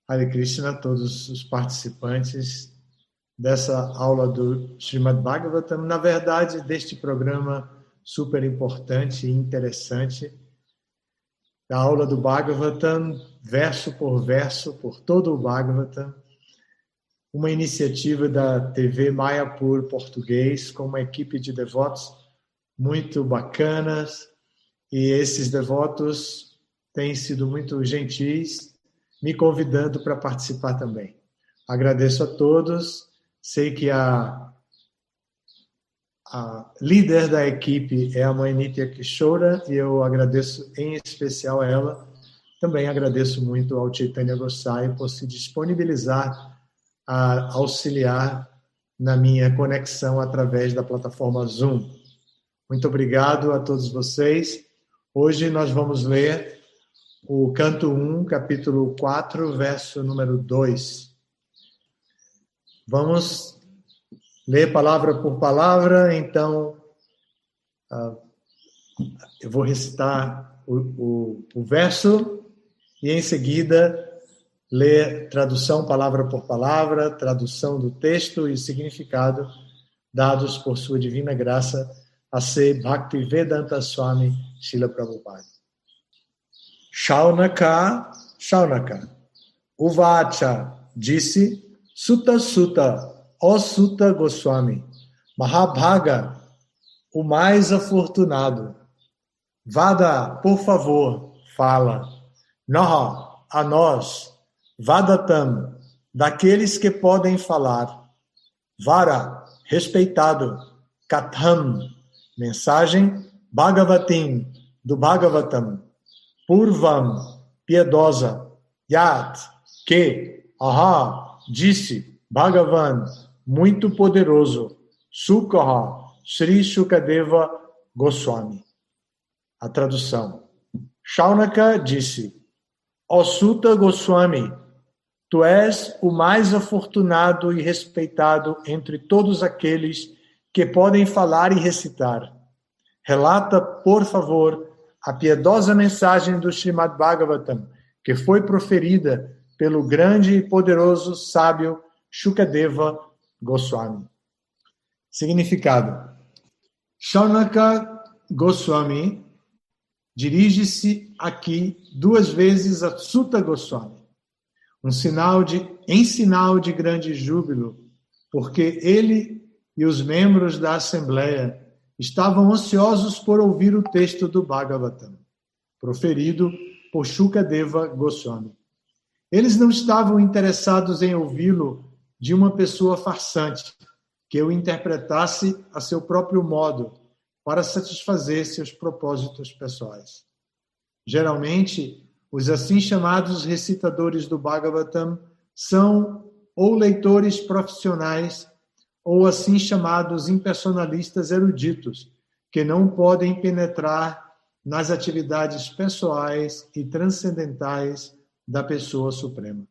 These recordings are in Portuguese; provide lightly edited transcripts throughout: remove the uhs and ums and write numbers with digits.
Hare Krishna a todos os participantes dessa aula do Srimad Bhagavatam, na verdade, deste programa super importante e interessante, da aula do Bhagavatam, verso por todo o Bhagavatam, uma iniciativa da TV Mayapur Português, com uma equipe de devotos muito bacanas, e esses devotos têm sido muito gentis, me convidando para participar também. Agradeço a todos. Sei que a líder da equipe é a mãe Nitya Kishora, e eu agradeço em especial a ela. Também agradeço muito ao Chaitanya Gosai por se disponibilizar a auxiliar na minha conexão através da plataforma Zoom. Muito obrigado a todos vocês. Hoje nós vamos ler o canto 1, capítulo 4, verso número 2. Vamos ler palavra por palavra, então eu vou recitar o verso e em seguida ler tradução palavra por palavra, tradução do texto e significado dados por sua divina graça a ser Bhaktivedanta Swami Srila Prabhupada. Shaunaka, Uvacha, disse, Sutta, ó Sutta Goswami, Mahabhaga, o mais afortunado. Vada, por favor, fala. Naha, a nós. Vadatam, daqueles que podem falar. Vara, respeitado. Katham, mensagem. Bhagavatim, do Bhagavatam. Purvam, piedosa. Yat, que. Aha, disse. Bhagavan, muito poderoso. Sukaha, Sri Shukadeva Goswami. A tradução. Shaunaka disse, ó Sutta Goswami, tu és o mais afortunado e respeitado entre todos aqueles que podem falar e recitar. Relata, por favor, a piedosa mensagem do Srimad Bhagavatam, que foi proferida pelo grande e poderoso sábio Shukadeva Goswami. Significado. Shaunaka Goswami dirige-se aqui 2 vezes a Sutta Goswami, em sinal de grande júbilo, porque ele e os membros da Assembleia estavam ansiosos por ouvir o texto do Bhagavatam, proferido por Shukadeva Goswami. Eles não estavam interessados em ouvi-lo de uma pessoa farsante, que o interpretasse a seu próprio modo, para satisfazer seus propósitos pessoais. Geralmente, os assim chamados recitadores do Bhagavatam são ou leitores profissionais ou assim chamados impersonalistas eruditos, que não podem penetrar nas atividades pessoais e transcendentais da pessoa suprema.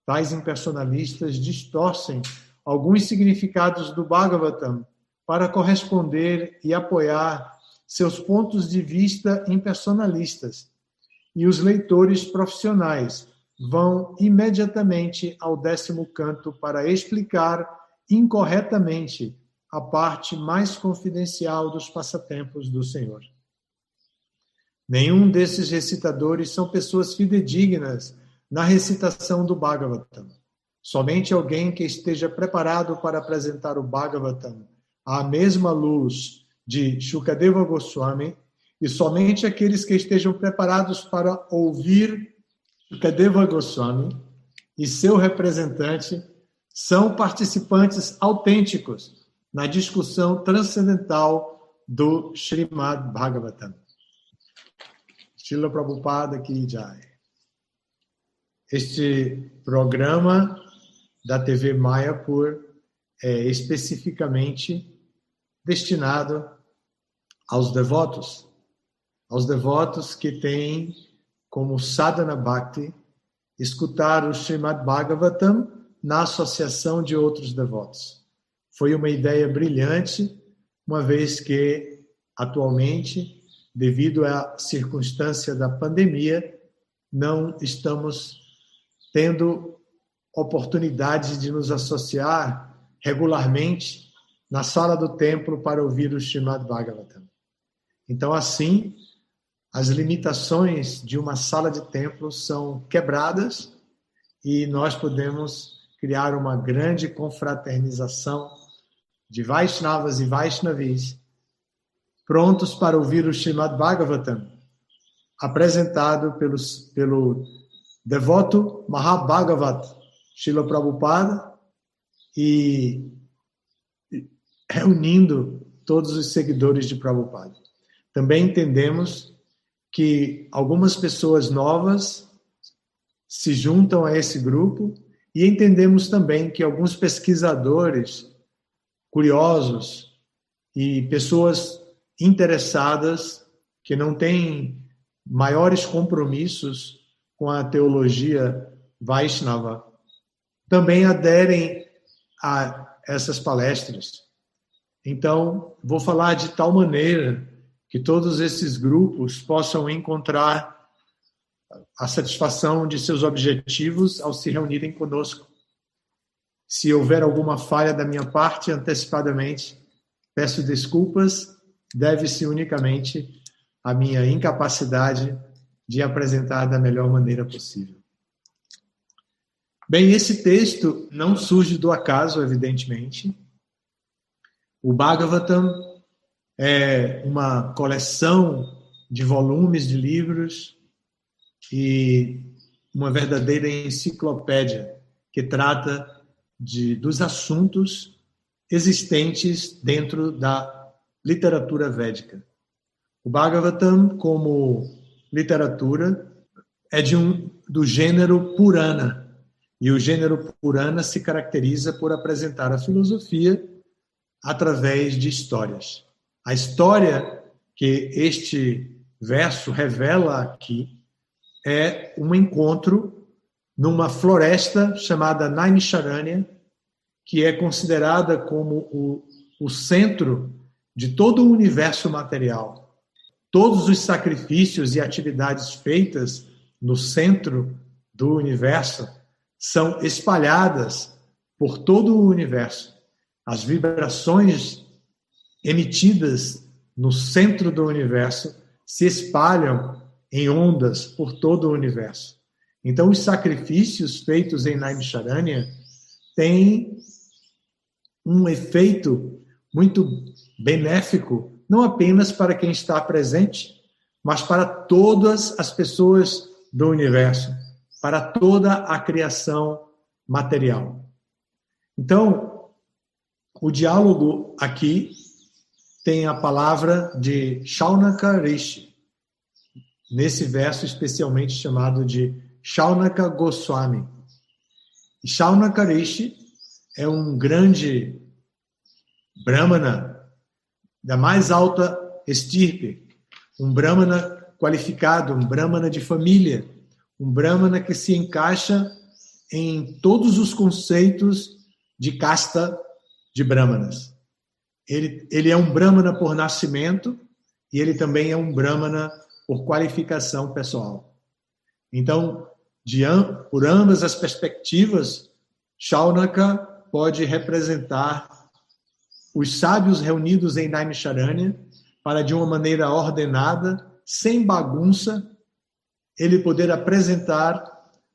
Tais impersonalistas distorcem alguns significados do Bhagavatam para corresponder e apoiar seus pontos de vista impersonalistas. E os leitores profissionais vão imediatamente ao 10º canto para explicar incorretamente a parte mais confidencial dos passatempos do Senhor. Nenhum desses recitadores são pessoas fidedignas na recitação do Bhagavatam. Somente alguém que esteja preparado para apresentar o Bhagavatam à mesma luz de Shukadeva Goswami, e somente aqueles que estejam preparados para ouvir Shukadeva Goswami e seu representante são participantes autênticos na discussão transcendental do Srimad Bhagavatam. Srila Prabhupada Ki Jai. Este programa da TV Mayapur é especificamente destinado aos devotos que têm como sadhana bhakti escutar o Srimad Bhagavatam na associação de outros devotos. Foi uma ideia brilhante, uma vez que, atualmente, devido à circunstância da pandemia, não estamos tendo oportunidade de nos associar regularmente na sala do templo para ouvir o Srimad Bhagavatam. Então, assim, as limitações de uma sala de templo são quebradas e nós podemos criar uma grande confraternização de Vaishnavas e Vaishnavis prontos para ouvir o Srimad Bhagavatam, apresentado pelo devoto Mahabhagavat Srila Prabhupada e reunindo todos os seguidores de Prabhupada. Também entendemos que algumas pessoas novas se juntam a esse grupo e entendemos também que alguns pesquisadores curiosos e pessoas interessadas que não têm maiores compromissos com a teologia Vaishnava também aderem a essas palestras. Então, vou falar de tal maneira que todos esses grupos possam encontrar a satisfação de seus objetivos ao se reunirem conosco. Se houver alguma falha da minha parte, antecipadamente, peço desculpas, deve-se unicamente à minha incapacidade de apresentar da melhor maneira possível. Bem, esse texto não surge do acaso, evidentemente. O Bhagavatam é uma coleção de volumes de livros e uma verdadeira enciclopédia que trata dos assuntos existentes dentro da literatura védica. O Bhagavatam, como literatura, é do gênero Purana. E o gênero Purana se caracteriza por apresentar a filosofia através de histórias. A história que este verso revela aqui é um encontro numa floresta chamada Naimisharanya, que é considerada como o centro de todo o universo material. Todos os sacrifícios e atividades feitas no centro do universo são espalhadas por todo o universo. As vibrações emitidas no centro do universo se espalham em ondas por todo o universo. Então, os sacrifícios feitos em Naimisharanya têm um efeito muito benéfico, não apenas para quem está presente, mas para todas as pessoas do universo, para toda a criação material. Então, o diálogo aqui tem a palavra de Shaunaka Rishi, nesse verso especialmente chamado de Shaunaka Goswami. E Shaunaka Rishi é um grande brahmana da mais alta estirpe, um brahmana qualificado, um brahmana de família, um brahmana que se encaixa em todos os conceitos de casta de brahmanas. Ele é um brahmana por nascimento e ele também é um brahmana por qualificação pessoal. Então, por ambas as perspectivas, Shaunaka pode representar os sábios reunidos em Naimisharanya para, de uma maneira ordenada, sem bagunça, ele poder apresentar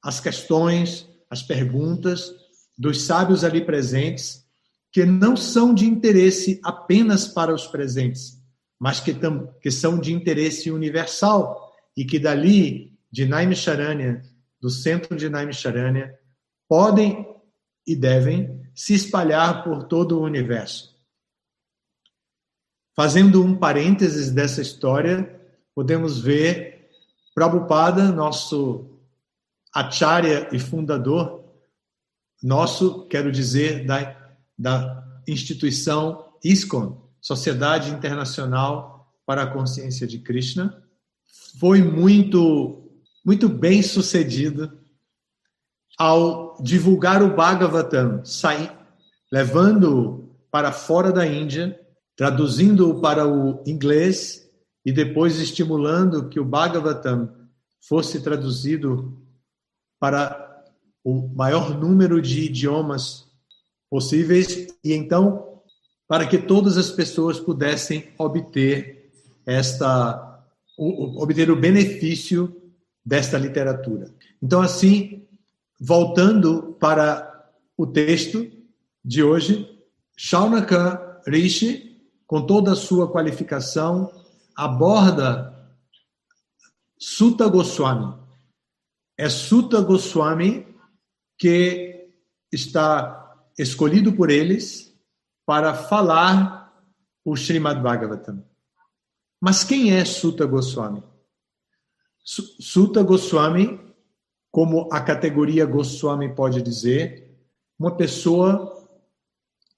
as questões, as perguntas dos sábios ali presentes, que não são de interesse apenas para os presentes, mas que são de interesse universal e que dali, de Naimisharanya, do centro de Naimisharanya, podem e devem se espalhar por todo o universo. Fazendo um parênteses dessa história, podemos ver Prabhupada, nosso acharya e fundador, quero dizer, da instituição ISKCON, Sociedade Internacional para a Consciência de Krishna, foi muito bem sucedido ao divulgar o Bhagavatam, levando-o para fora da Índia, traduzindo-o para o inglês e depois estimulando que o Bhagavatam fosse traduzido para o maior número de idiomas possíveis, e então, para que todas as pessoas pudessem obter o benefício desta literatura. Então, assim, voltando para o texto de hoje, Shaunaka Rishi, com toda a sua qualificação, aborda Suta Goswami. É Suta Goswami que está escolhido por eles para falar o Srimad Bhagavatam. Mas quem é Suta Goswami? Suta Goswami, como a categoria Goswami pode dizer, uma pessoa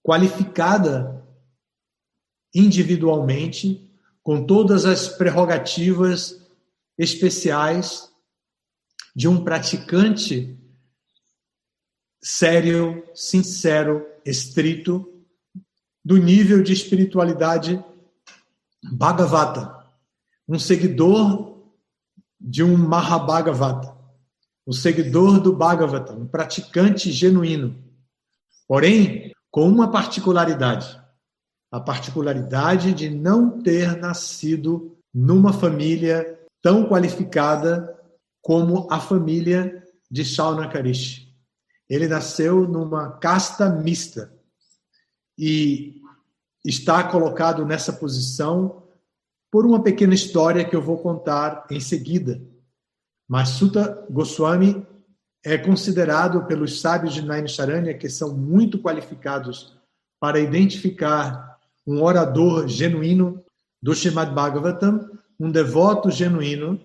qualificada individualmente, com todas as prerrogativas especiais de um praticante sério, sincero, estrito, do nível de espiritualidade Bhagavata, um seguidor de um Mahabhagavata, um seguidor do Bhagavata, um praticante genuíno. Porém, com uma particularidade, a particularidade de não ter nascido numa família tão qualificada como a família de Shaunaka Rishi. Ele nasceu numa casta mista e está colocado nessa posição por uma pequena história que eu vou contar em seguida. Mas Suta Goswami é considerado pelos sábios de Naimisharanya, que são muito qualificados para identificar um orador genuíno do Srimad Bhagavatam, um devoto genuíno.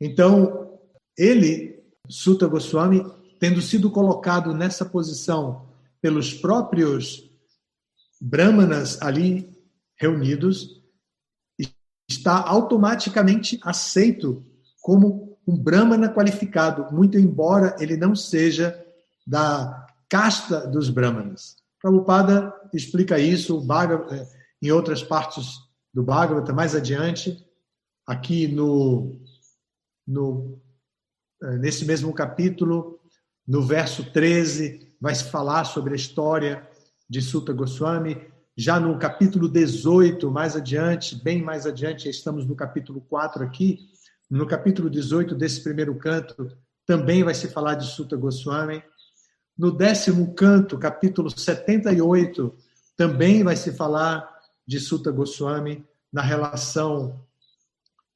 Então, ele, Suta Goswami, tendo sido colocado nessa posição pelos próprios brahmanas ali reunidos, está automaticamente aceito como um brahmana qualificado, muito embora ele não seja da casta dos brahmanas. Prabhupada explica isso em outras partes do Bhagavata, mais adiante, aqui nesse mesmo capítulo, no verso 13, vai se falar sobre a história de Suta Goswami. Já no capítulo 18, mais adiante, bem mais adiante, estamos no capítulo 4 aqui, no capítulo 18 desse primeiro canto, também vai se falar de Suta Goswami. No 10º canto, capítulo 78, também vai se falar de Suta Goswami, na relação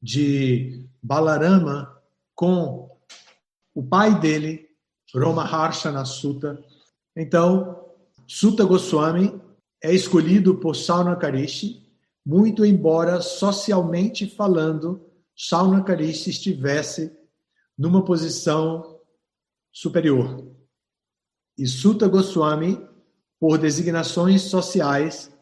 de Balarama com o pai dele, Romaharshana Sutta. Então, Suta Goswami é escolhido por Shaunaka Rishi, muito embora socialmente falando, Shaunaka Rishi estivesse numa posição superior. E Suta Goswami, por designações sociais,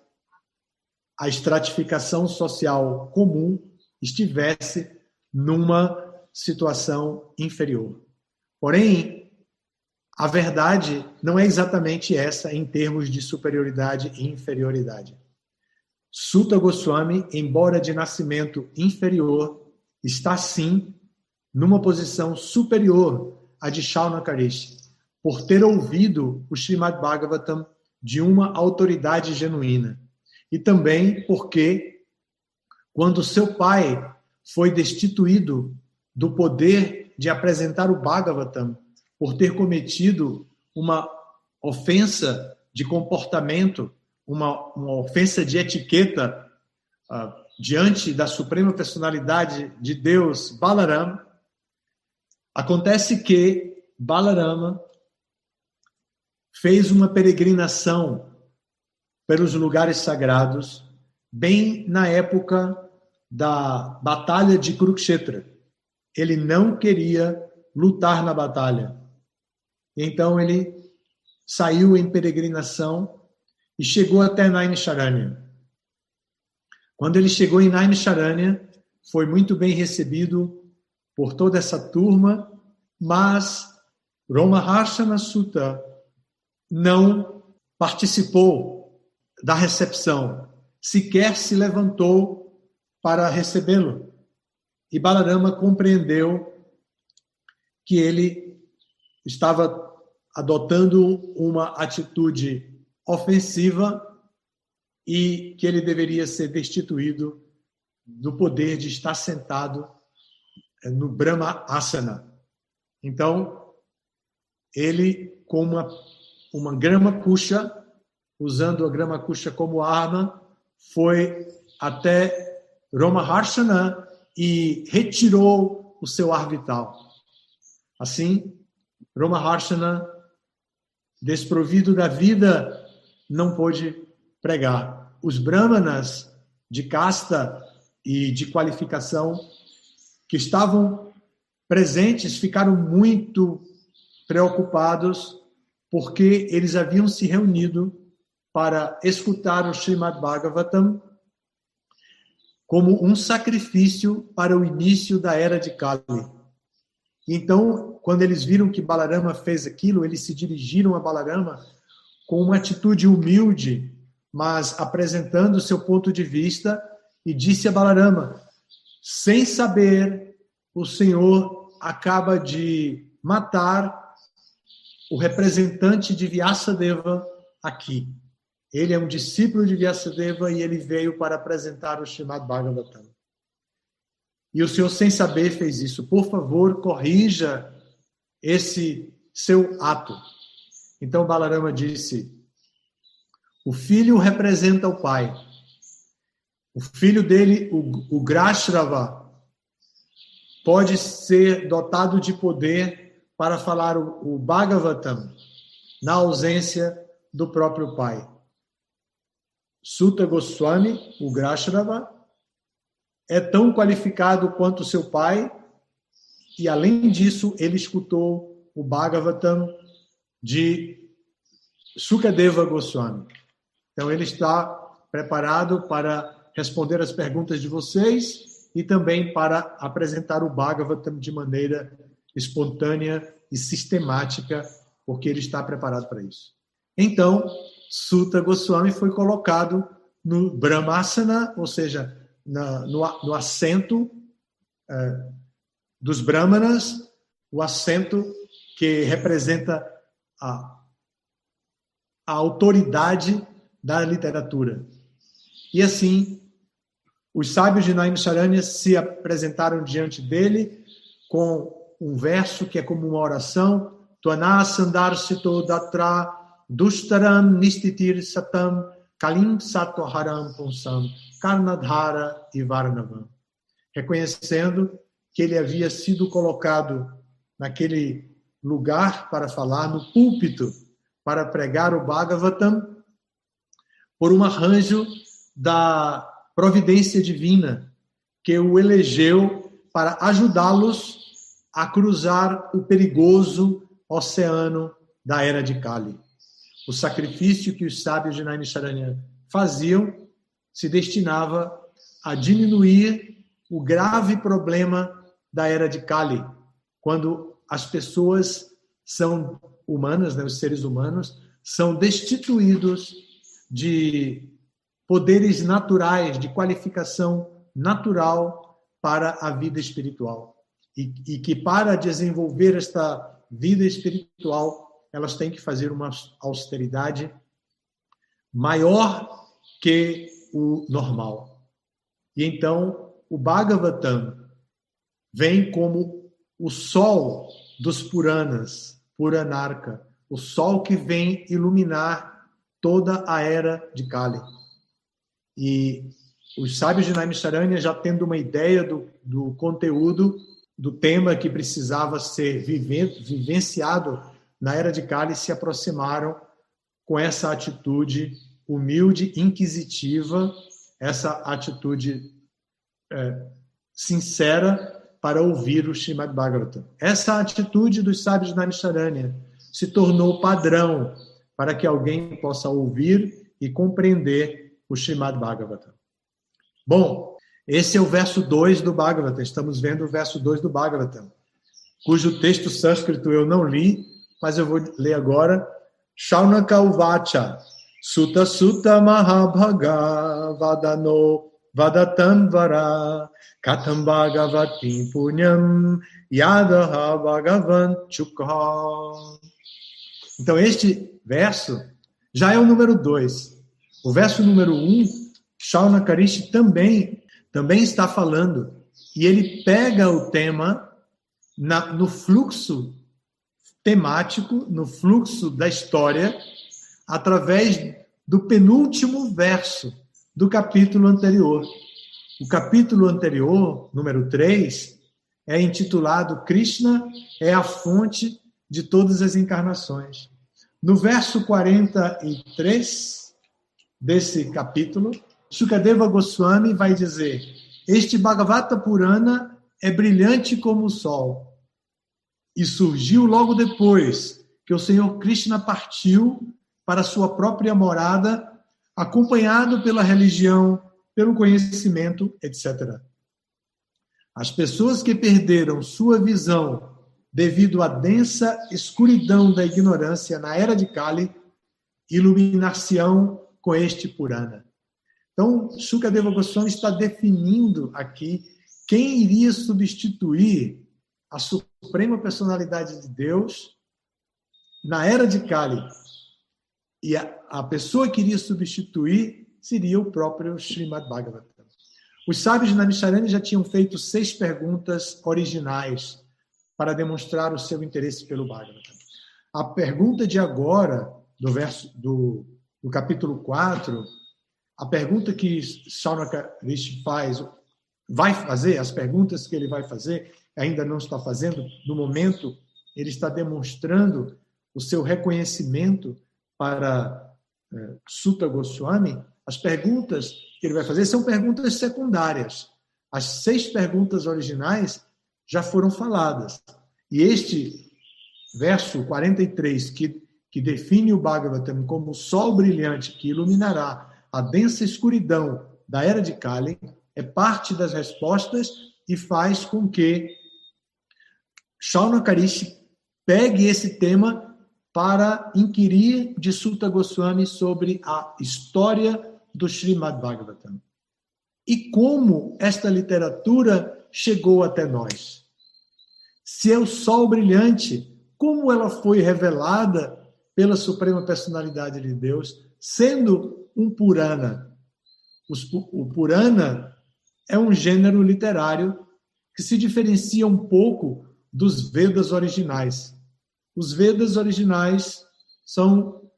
a estratificação social comum estivesse numa situação inferior. Porém, a verdade não é exatamente essa em termos de superioridade e inferioridade. Suta Goswami, embora de nascimento inferior, está sim numa posição superior à de Shaunaka Rishi, por ter ouvido o Srimad Bhagavatam de uma autoridade genuína. E também porque, quando seu pai foi destituído do poder de apresentar o Bhagavatam, por ter cometido uma ofensa de comportamento, uma ofensa de etiqueta diante da suprema personalidade de Deus, Balarama, acontece que Balarama fez uma peregrinação pelos lugares sagrados, bem na época da batalha de Kurukshetra. Ele não queria lutar na batalha. Então ele saiu em peregrinação e chegou até Naimisharanya. Quando ele chegou em Naimisharanya, foi muito bem recebido por toda essa turma, mas Romaharshana Sutta não participou da recepção, sequer se levantou para recebê-lo. E Balarama compreendeu que ele estava adotando uma atitude ofensiva e que ele deveria ser destituído do poder de estar sentado no Brahma Asana. Então, ele, com uma grama kusha, usando a grama kusha como arma, foi até Romaharshana e retirou o seu ar vital. Assim, Romaharshana, desprovido da vida, não pôde pregar. Os brahmanas de casta e de qualificação que estavam presentes ficaram muito preocupados porque eles haviam se reunido para escutar o Srimad Bhagavatam como um sacrifício para o início da era de Kali. Então, quando eles viram que Balarama fez aquilo, eles se dirigiram a Balarama com uma atitude humilde, mas apresentando o seu ponto de vista, e disse a Balarama: sem saber, o Senhor acaba de matar o representante de Vyasadeva aqui. Ele é um discípulo de Vyasadeva e ele veio para apresentar o Srimad Bhagavatam. E o Senhor, sem saber, fez isso. Por favor, corrija esse seu ato. Então Balarama disse: o filho representa o pai. O filho dele, o Grashrava, pode ser dotado de poder para falar o Bhagavatam na ausência do próprio pai. Suta Goswami, o Grashrava, é tão qualificado quanto seu pai e, além disso, ele escutou o Bhagavatam de Sukadeva Goswami. Então, ele está preparado para responder as perguntas de vocês e também para apresentar o Bhagavatam de maneira espontânea e sistemática, porque ele está preparado para isso. Então, Suta Goswami foi colocado no Brahmasana, ou seja, no assento dos Brahmanas, o assento que representa a autoridade da literatura. E assim, os sábios de Naimisharanya se apresentaram diante dele com um verso que é como uma oração: Tuana Sandarsito Datra Dushtaram Nistitir Satam Kalim Satoharam Punsam Karnadhara e Varnavam. Reconhecendo que ele havia sido colocado naquele lugar para falar, no púlpito, para pregar o Bhagavatam, por um arranjo da providência divina, que o elegeu para ajudá-los a cruzar o perigoso oceano da era de Kali. O sacrifício que os sábios de Naimisharanya faziam se destinava a diminuir o grave problema da era de Kali, quando as pessoas são humanas, né, os seres humanos, são destituídos de poderes naturais, de qualificação natural para a vida espiritual. E que para desenvolver esta vida espiritual, elas têm que fazer uma austeridade maior que o normal. E então, o Bhagavatam vem como o sol dos Puranas, Puranarka, o sol que vem iluminar toda a era de Kali. E os sábios de Naimisharanya, já tendo uma ideia do conteúdo, do tema que precisava ser vivenciado na era de Kali, se aproximaram com essa atitude humilde, inquisitiva, essa atitude sincera para ouvir o Srimad Bhagavatam. Essa atitude dos sábios de Naimisharanya se tornou padrão para que alguém possa ouvir e compreender o Srimad Bhagavatam. Bom, esse é o verso 2 do Bhagavatam. Estamos vendo o verso 2 do Bhagavatam, cujo texto sânscrito eu não li, mas eu vou ler agora. Shaunaka Uvacha Sutta Sutta Mahabhaga Vadano Vadatam Vara Katham Bhagavatim Punyam Yadaha Bhagavan Chukha. Então, este verso já é o número 2. O verso número 1, Shaunakarishi também está falando. E ele pega o tema no fluxo temático, no fluxo da história, através do penúltimo verso do capítulo anterior. O capítulo anterior, número 3, é intitulado Krishna é a fonte de todas as encarnações. No verso 43 desse capítulo, Shukadeva Goswami vai dizer: este Bhagavata Purana é brilhante como o sol e surgiu logo depois que o Senhor Krishna partiu para sua própria morada, acompanhado pela religião, pelo conhecimento, etc. As pessoas que perderam sua visão devido à densa escuridão da ignorância na era de Kali, iluminar-se-ão com este Purana. Então, Shukadeva Goswami está definindo aqui quem iria substituir a suprema personalidade de Deus na era de Kali. E a pessoa que iria substituir seria o próprio Srimad Bhagavatam. Os sábios de Naimisharanya já tinham feito 6 perguntas originais para demonstrar o seu interesse pelo Bhagavatam. A pergunta de agora, do capítulo 4, a pergunta que Shaunakarishi vai fazer, as perguntas que ele vai fazer, ainda não está fazendo, no momento ele está demonstrando o seu reconhecimento para Suta Goswami. As perguntas que ele vai fazer são perguntas secundárias. As 6 perguntas originais já foram faladas. E este verso 43, que define o Bhagavatam como o sol brilhante que iluminará a densa escuridão da era de Kali, é parte das respostas e faz com que Shaunakarishi pegue esse tema para inquirir de Suta Goswami sobre a história do Srimad Bhagavatam. E como esta literatura chegou até nós? Se é o sol brilhante, como ela foi revelada pela Suprema Personalidade de Deus, sendo um Purana? O Purana é um gênero literário que se diferencia um pouco dos Vedas originais. Os Vedas originais são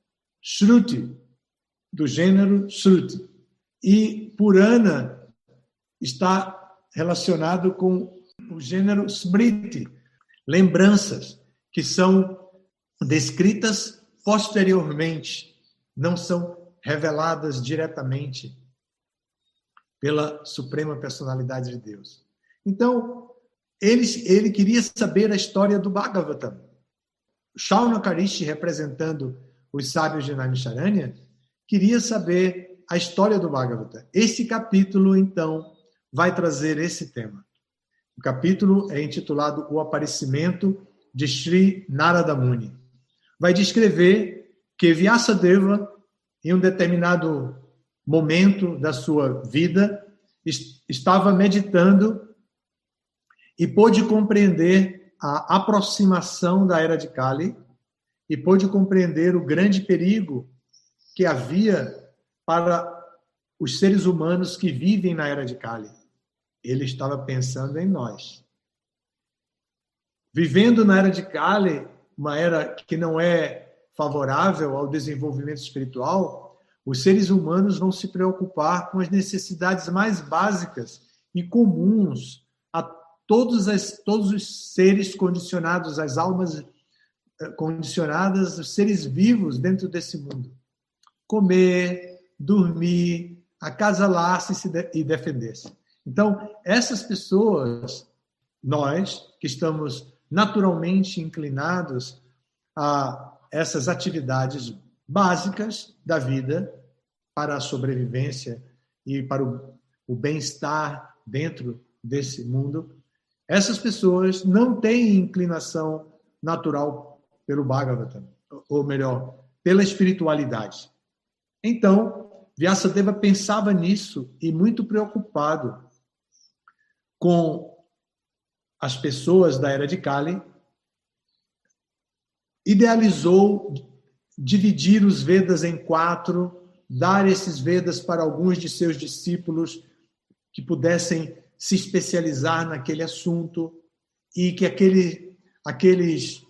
Shruti, do gênero Shruti. E Purana está relacionado com o gênero Smriti, lembranças, que são descritas posteriormente, não são reveladas diretamente pela Suprema Personalidade de Deus. Então, ele queria saber a história do Bhagavatam. Shaunakarishi, representando os sábios de Naimisharanya, queria saber a história do Bhagavatam. Esse capítulo, então, vai trazer esse tema. O capítulo é intitulado O Aparecimento de Sri Narada Muni. Vai descrever que Vyasadeva, em um determinado momento da sua vida, estava meditando e pôde compreender a aproximação da era de Kali e pôde compreender o grande perigo que havia para os seres humanos que vivem na era de Kali. Ele estava pensando em nós. Vivendo na era de Kali, uma era que não é favorável ao desenvolvimento espiritual, os seres humanos vão se preocupar com as necessidades mais básicas e comuns a todos os seres condicionados, as almas condicionadas, os seres vivos dentro desse mundo. Comer, dormir, acasalar-se e defender-se. Então, essas pessoas, nós, que estamos naturalmente inclinados a essas atividades básicas da vida para a sobrevivência e para o bem-estar dentro desse mundo, essas pessoas não têm inclinação natural pelo Bhagavatam, ou melhor, pela espiritualidade. Então, Vyasadeva pensava nisso e, muito preocupado com as pessoas da era de Kali, idealizou dividir os Vedas em 4, dar esses Vedas para alguns de seus discípulos que pudessem se especializar naquele assunto e que aqueles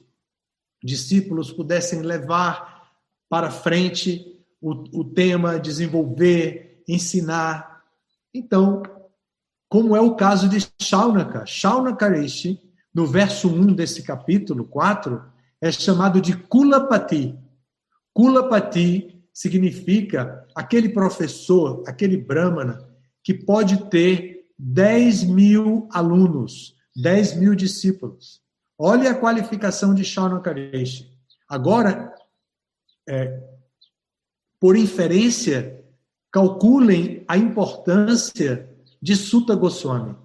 discípulos pudessem levar para frente o tema, desenvolver, ensinar. Então, como é o caso de Shaunaka. Shaunaka Rishi, no verso 1 desse capítulo 4, é chamado de Kulapati. Kulapati significa aquele professor, aquele brahmana, que pode ter 10.000 alunos, 10.000 discípulos. Olha a qualificação de Shaunaka Rishi. Agora, por inferência, calculem a importância de Suta Goswami.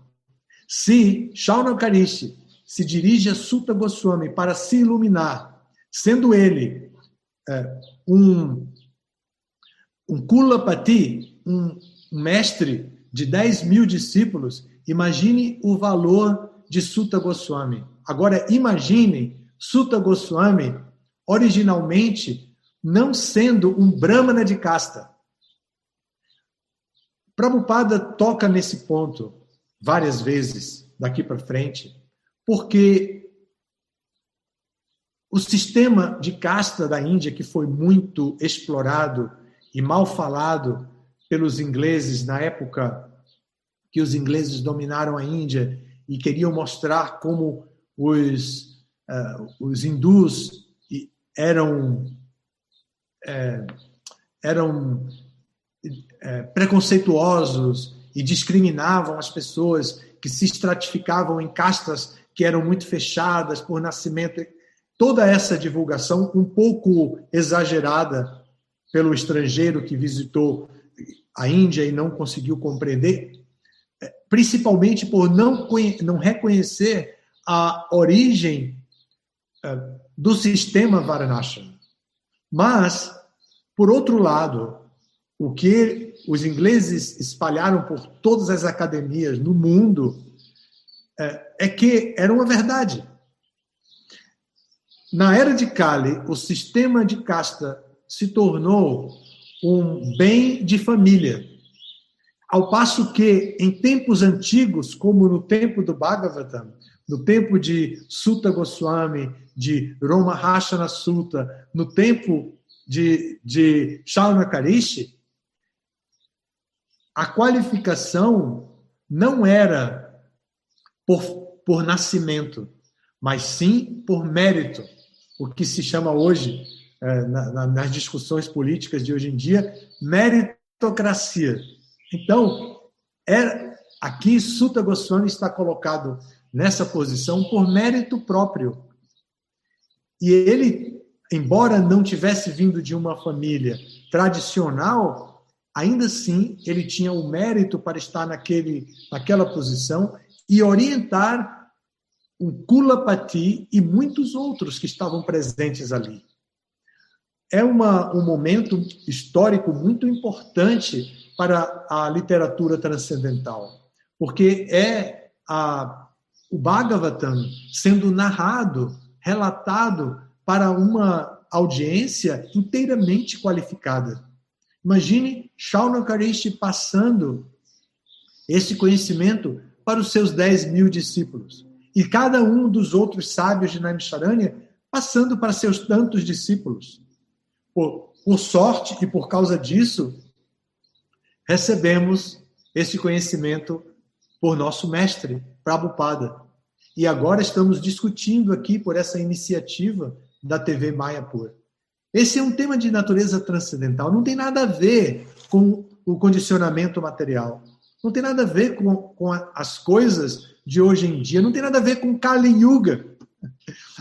Se Shaunaka Rishi se dirige a Suta Goswami para se iluminar, sendo ele um Kulapati, um mestre de 10.000 discípulos, imagine o valor de Suta Goswami. Agora, imaginem Suta Goswami, originalmente, não sendo um brahmana de casta. Prabhupada toca nesse ponto várias vezes daqui para frente, porque o sistema de casta da Índia, que foi muito explorado e mal falado pelos ingleses na época que os ingleses dominaram a Índia e queriam mostrar como os hindus eram preconceituosos e discriminavam as pessoas que se estratificavam em castas que eram muito fechadas por nascimento. Toda essa divulgação, um pouco exagerada pelo estrangeiro que visitou a Índia e não conseguiu compreender, principalmente por não reconhecer a origem do sistema Varnashram. Mas, por outro lado, o que os ingleses espalharam por todas as academias no mundo é que era uma verdade. Na era de Kali, o sistema de casta se tornou um bem de família. Ao passo que, em tempos antigos, como no tempo do Bhagavatam, no tempo de Suta Goswami, de Romahashana Sutta, no tempo de Shaunaka Rishi, a qualificação não era por nascimento, mas sim por mérito, o que se chama hoje, nas discussões políticas de hoje em dia, meritocracia. Então, aqui Suta Goswami está colocado nessa posição por mérito próprio. E ele, embora não tivesse vindo de uma família tradicional, ainda assim ele tinha o mérito para estar naquela posição e orientar um Kulapati e muitos outros que estavam presentes ali. É um momento histórico muito importante para a literatura transcendental, porque é o Bhagavatam sendo narrado, relatado para uma audiência inteiramente qualificada. Imagine Shaunaka Rishi passando esse conhecimento para os seus 10.000 discípulos. E cada um dos outros sábios de Naimisharanya passando para seus tantos discípulos. Por sorte e por causa disso, recebemos esse conhecimento por nosso mestre, Prabhupada. E agora estamos discutindo aqui por essa iniciativa da TV Mayapur. Esse é um tema de natureza transcendental, não tem nada a ver com o condicionamento material, não tem nada a ver com as coisas de hoje em dia, não tem nada a ver com Kali Yuga.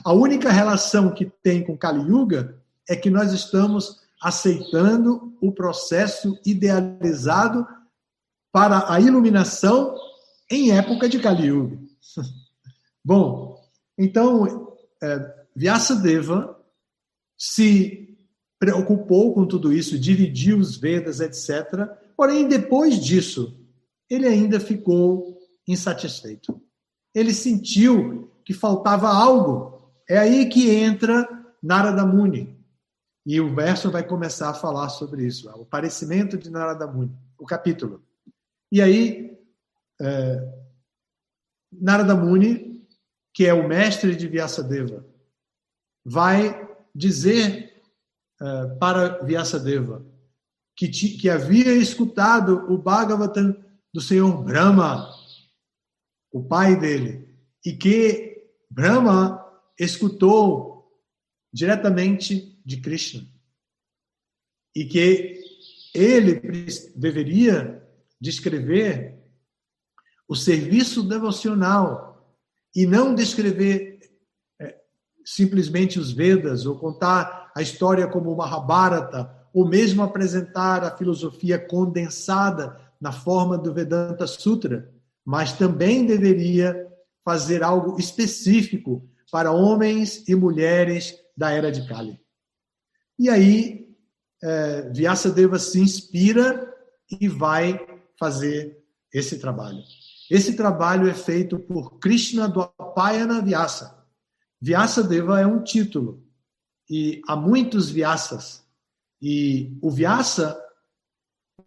A única relação que tem com Kali Yuga é que nós estamos aceitando o processo idealizado para a iluminação em época de Kali Yuga. Bom, então, Vyasadeva se preocupou com tudo isso, dividiu os Vedas, etc. Porém, depois disso, ele ainda ficou insatisfeito. Ele sentiu que faltava algo. É aí que entra Narada Muni. E o verso vai começar a falar sobre isso, o aparecimento de Narada Muni, o capítulo. E aí, Narada Muni, que é o mestre de Vyasadeva, vai dizer para Vyasadeva que havia escutado o Bhagavatam do Senhor Brahma, o pai dele, e que Brahma escutou diretamente de Krishna. E que ele deveria descrever o serviço devocional e não descrever simplesmente os Vedas ou contar a história como o Mahabharata ou mesmo apresentar a filosofia condensada na forma do Vedanta Sutra, mas também deveria fazer algo específico para homens e mulheres da era de Kali. E aí, Vyasadeva se inspira e vai fazer esse trabalho. Esse trabalho é feito por Krishna Dwapayana Vyasa. Vyasadeva é um título, e há muitos Vyasas. E o Vyasa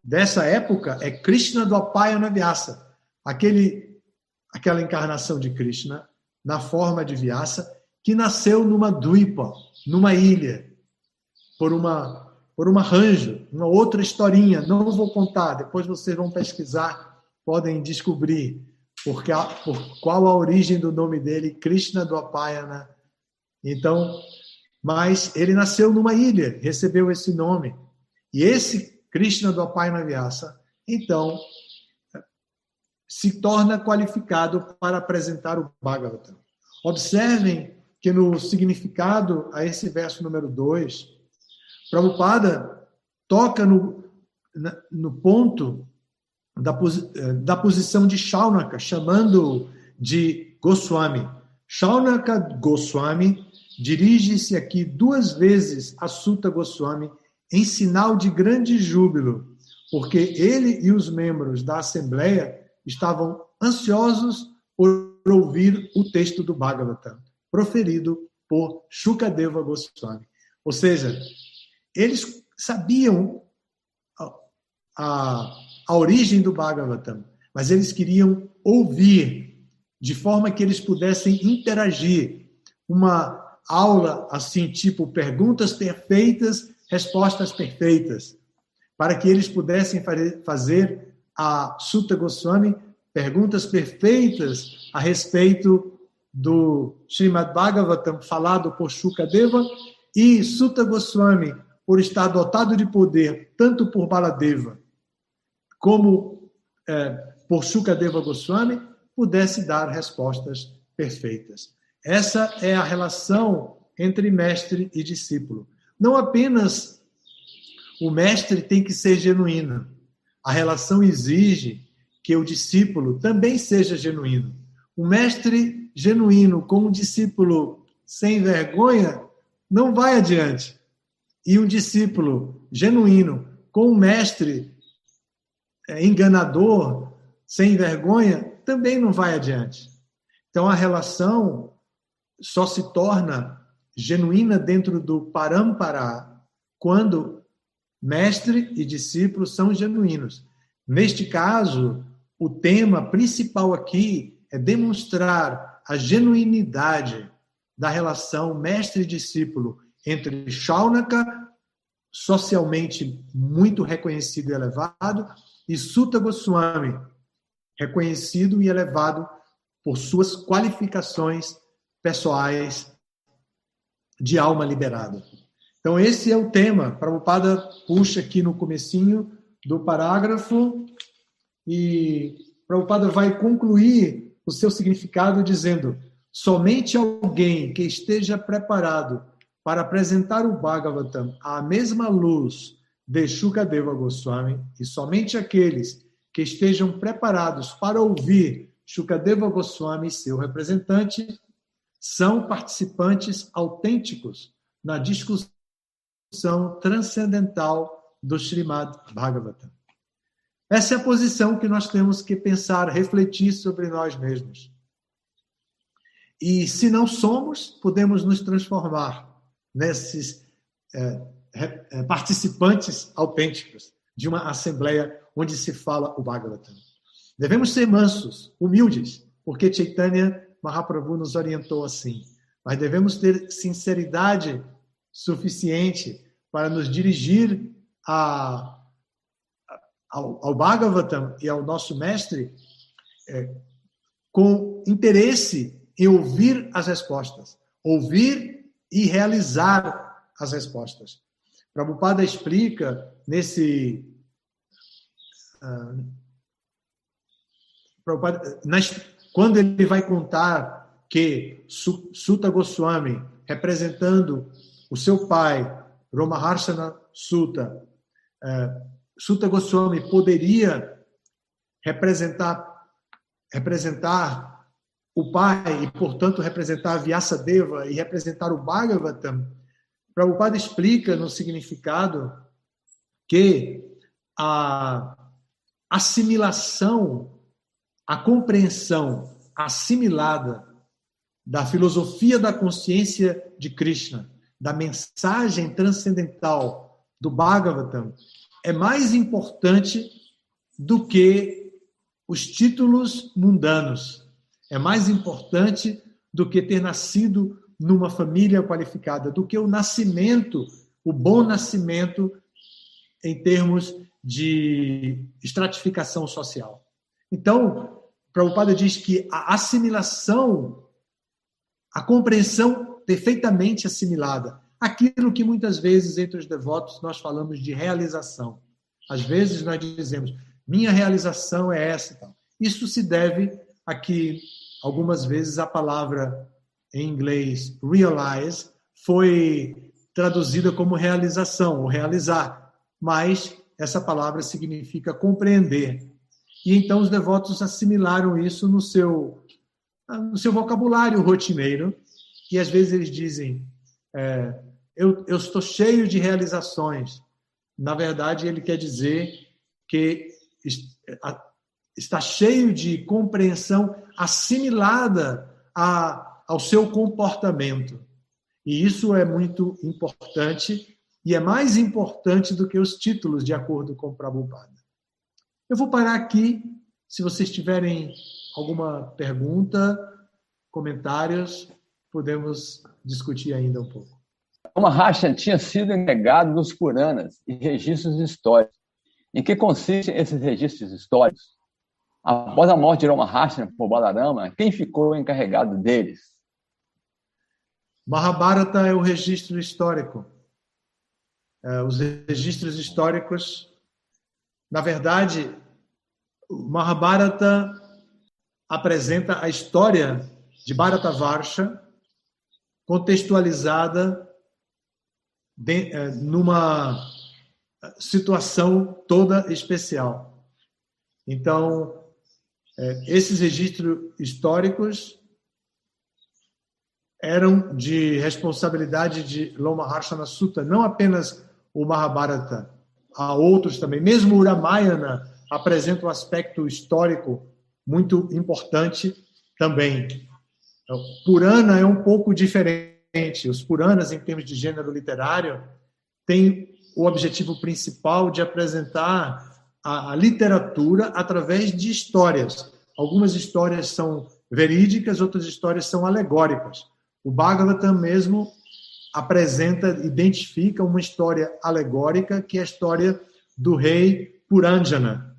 dessa época é Krishna Dwapayana Vyasa, aquela encarnação de Krishna na forma de Vyasa, que nasceu numa Dwipa, numa ilha, por uma ranjo, uma outra historinha. Não vou contar, depois vocês vão pesquisar, podem descobrir por qual a origem do nome dele, Krishna Dwapayana. Então, mas ele nasceu numa ilha, recebeu esse nome. E esse Krishna Dwapayana Vyasa, então, se torna qualificado para apresentar o Bhagavatam. Observem que no significado a esse verso número 2, Prabhupada toca no ponto da posição de Shaunaka, chamando de Goswami. Shaunaka Goswami dirige-se aqui 2 vezes a Suta Goswami em sinal de grande júbilo, porque ele e os membros da Assembleia estavam ansiosos por ouvir o texto do Bhagavatam, proferido por Shukadeva Goswami. Ou seja, eles sabiam a origem do Bhagavatam, mas eles queriam ouvir, de forma que eles pudessem interagir. Uma aula assim, tipo perguntas perfeitas, respostas perfeitas, para que eles pudessem fazer a Suta Goswami perguntas perfeitas a respeito do Srimad Bhagavatam falado por Shukadeva, e Suta Goswami, por estar dotado de poder, tanto por Baladeva como por Shukadeva Goswami, pudesse dar respostas perfeitas. Essa é a relação entre mestre e discípulo. Não apenas o mestre tem que ser genuíno. A relação exige que o discípulo também seja genuíno. O mestre genuíno com um discípulo sem vergonha não vai adiante. E um discípulo genuíno com um mestre enganador, sem vergonha, também não vai adiante. Então, a relação só se torna genuína dentro do parampara quando mestre e discípulo são genuínos. Neste caso, o tema principal aqui é demonstrar a genuinidade da relação mestre e discípulo entre Shaunaka, socialmente muito reconhecido e elevado, e Suta Goswami, reconhecido e elevado por suas qualificações pessoais de alma liberada. Então, esse é o tema. Prabhupada puxa aqui no comecinho do parágrafo e Prabhupada vai concluir o seu significado dizendo: somente alguém que esteja preparado para apresentar o Bhagavatam à mesma luz de Shukadeva Goswami, e somente aqueles que estejam preparados para ouvir Shukadeva Goswami, seu representante, são participantes autênticos na discussão transcendental do Srimad Bhagavatam. Essa é a posição que nós temos que pensar, refletir sobre nós mesmos. E se não somos, podemos nos transformar participantes autênticos de uma assembleia onde se fala o Bhagavatam. Devemos ser mansos, humildes, porque Chaitanya Mahaprabhu nos orientou assim. Mas devemos ter sinceridade suficiente para nos dirigir ao Bhagavatam e ao nosso mestre com interesse em ouvir as respostas, ouvir e realizar as respostas. Prabhupada explica quando ele vai contar que Suta Goswami, representando o seu pai, Romaharshana Suta, Suta Goswami poderia representar o pai e, portanto, representar Vyasadeva e representar o Bhagavatam. Prabhupada explica no significado que a assimilação, a compreensão assimilada da filosofia da consciência de Krishna, da mensagem transcendental do Bhagavatam, é mais importante do que os títulos mundanos. É mais importante do que ter nascido numa família qualificada, do que o nascimento, o bom nascimento em termos de estratificação social. Então, Prabhupada diz que a assimilação, a compreensão perfeitamente assimilada, aquilo que muitas vezes entre os devotos nós falamos de realização. Às vezes nós dizemos, minha realização é essa. Isso se deve a que algumas vezes a palavra em inglês realize foi traduzida como realização ou realizar, mas essa palavra significa compreender. E então os devotos assimilaram isso no seu vocabulário rotineiro, e às vezes eles dizem, eu estou cheio de realizações. Na verdade, ele quer dizer que está cheio de compreensão assimilada ao seu comportamento. E isso é muito importante, e é mais importante do que os títulos, de acordo com Prabhupada. Eu vou parar aqui. Se vocês tiverem alguma pergunta, comentários, podemos discutir ainda um pouco. Maharshana tinha sido encarregado dos Puranas e registros históricos. Em que consistem esses registros históricos? Após a morte de Maharshana por Balarama, quem ficou encarregado deles? Mahabharata é o registro histórico. Os registros históricos, na verdade, o Mahabharata apresenta a história de Bharatavarsha contextualizada numa situação toda especial. Então, esses registros históricos eram de responsabilidade de Lomaharshana Sutta, não apenas o Mahabharata, há outros também. Mesmo o Ramayana apresenta um aspecto histórico muito importante também. Então, Purana é um pouco diferente. Os Puranas, em termos de gênero literário, têm o objetivo principal de apresentar a literatura através de histórias. Algumas histórias são verídicas, outras histórias são alegóricas. O Bhagavatam mesmo identifica uma história alegórica, que é a história do rei Puranjana.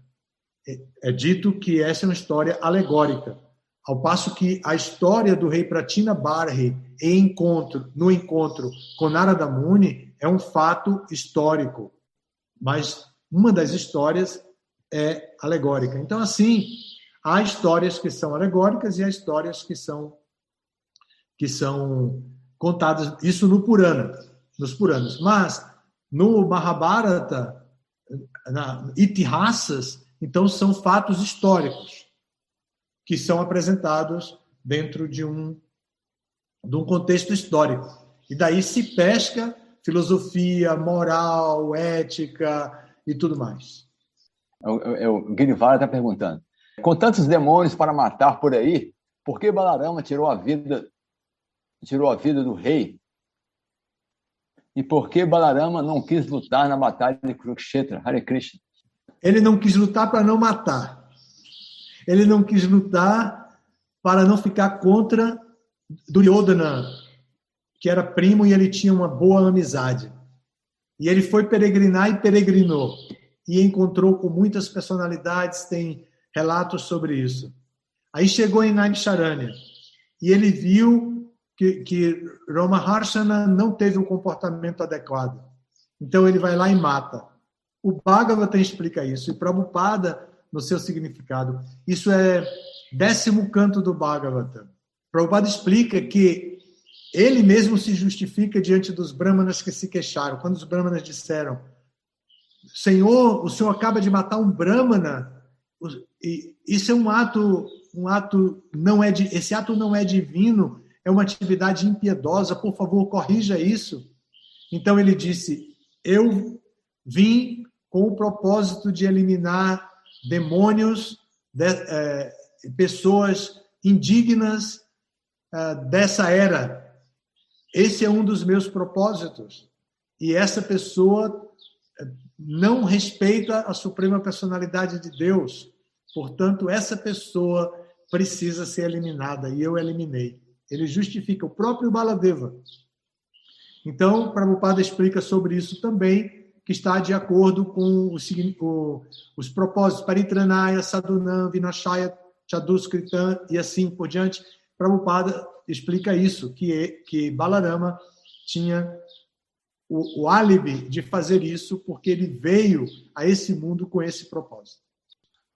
É dito que essa é uma história alegórica, ao passo que a história do rei Pratina Barhi no encontro com Narada Muni é um fato histórico, mas uma das histórias é alegórica. Então, assim, há histórias que são alegóricas e há histórias que são contadas, isso no Purana, nos Puranas. Mas no Mahabharata, na Itihasas, então são fatos históricos que são apresentados dentro de um contexto histórico. E daí se pesca filosofia, moral, ética e tudo mais. O Girivara está perguntando, com tantos demônios para matar por aí, por que Balarama tirou a vida do rei E por que Balarama não quis lutar na batalha de Kurukshetra? Hare Krishna. Ele não quis lutar para não matar. Ele não quis lutar para não ficar contra Duryodhana, que era primo e ele tinha uma boa amizade. E ele foi peregrinar e peregrinou. E encontrou com muitas personalidades, tem relatos sobre isso. Aí chegou em Naimisharanya e ele viu que Ramaharshana não teve um comportamento adequado. Então ele vai lá e mata. O Bhagavatam explica isso, e Prabhupada, no seu significado, isso é 10º canto do Bhagavatam. Prabhupada explica que ele mesmo se justifica diante dos brahmanas que se queixaram. Quando os brahmanas disseram: Senhor, o senhor acaba de matar um brahmana, isso é um ato não é esse ato não é divino, é uma atividade impiedosa, por favor, corrija isso. Então ele disse: eu vim com o propósito de eliminar demônios, pessoas indignas dessa era. Esse é um dos meus propósitos. E essa pessoa não respeita a suprema personalidade de Deus. Portanto, essa pessoa precisa ser eliminada, e eu eliminei. Ele justifica o próprio Baladeva. Então, Prabhupada explica sobre isso também, que está de acordo com os propósitos Paritranaya, Sadhunam, Vinashaya, Chaduskritam e assim por diante. Prabhupada explica isso, que Balarama tinha o álibi de fazer isso porque ele veio a esse mundo com esse propósito.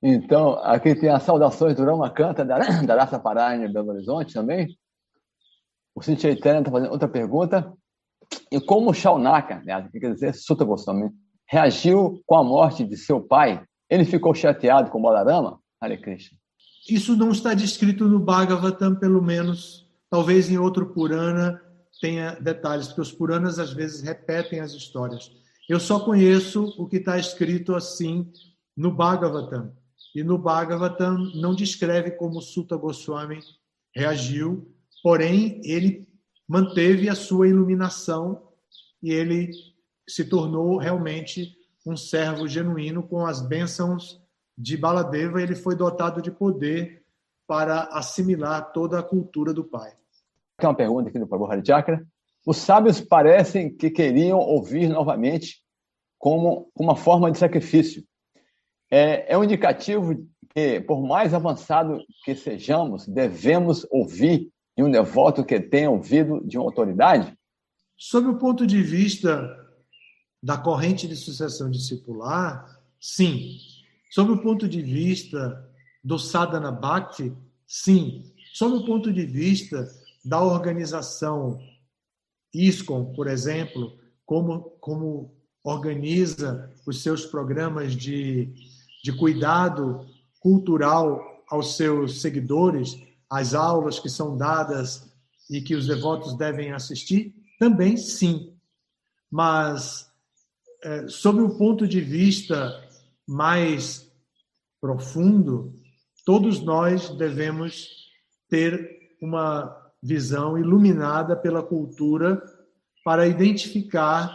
Então, aqui tem as saudações do Ramakanta, da Rasa Parayana em Belo Horizonte também. O Cinti Chaitanya está fazendo outra pergunta. E como Shaunaka, né, que quer dizer Sutta Goswami, reagiu com a morte de seu pai? Ele ficou chateado com Balarama? Hare Krishna. Isso não está descrito no Bhagavatam, pelo menos. Talvez em outro Purana tenha detalhes, porque os Puranas às vezes repetem as histórias. Eu só conheço o que está escrito assim no Bhagavatam. E no Bhagavatam não descreve como Sutta Goswami reagiu, porém ele manteve a sua iluminação e ele se tornou realmente um servo genuíno com as bênçãos de Baladeva. Ele foi dotado de poder para assimilar toda a cultura do pai. Tem uma pergunta aqui do Prabhu Harichakra. Os sábios parecem que queriam ouvir novamente como uma forma de sacrifício. É um indicativo que, por mais avançado que sejamos, devemos ouvir de um devoto que tenha ouvido de uma autoridade? Sob o ponto de vista da corrente de sucessão discipular, sim. Sob o ponto de vista do sadhana bhakti, sim. Sob o ponto de vista da organização ISKCON, por exemplo, como organiza os seus programas de cuidado cultural aos seus seguidores, as aulas que são dadas e que os devotos devem assistir, também sim. Mas, sob o ponto de vista mais profundo, todos nós devemos ter uma visão iluminada pela cultura para identificar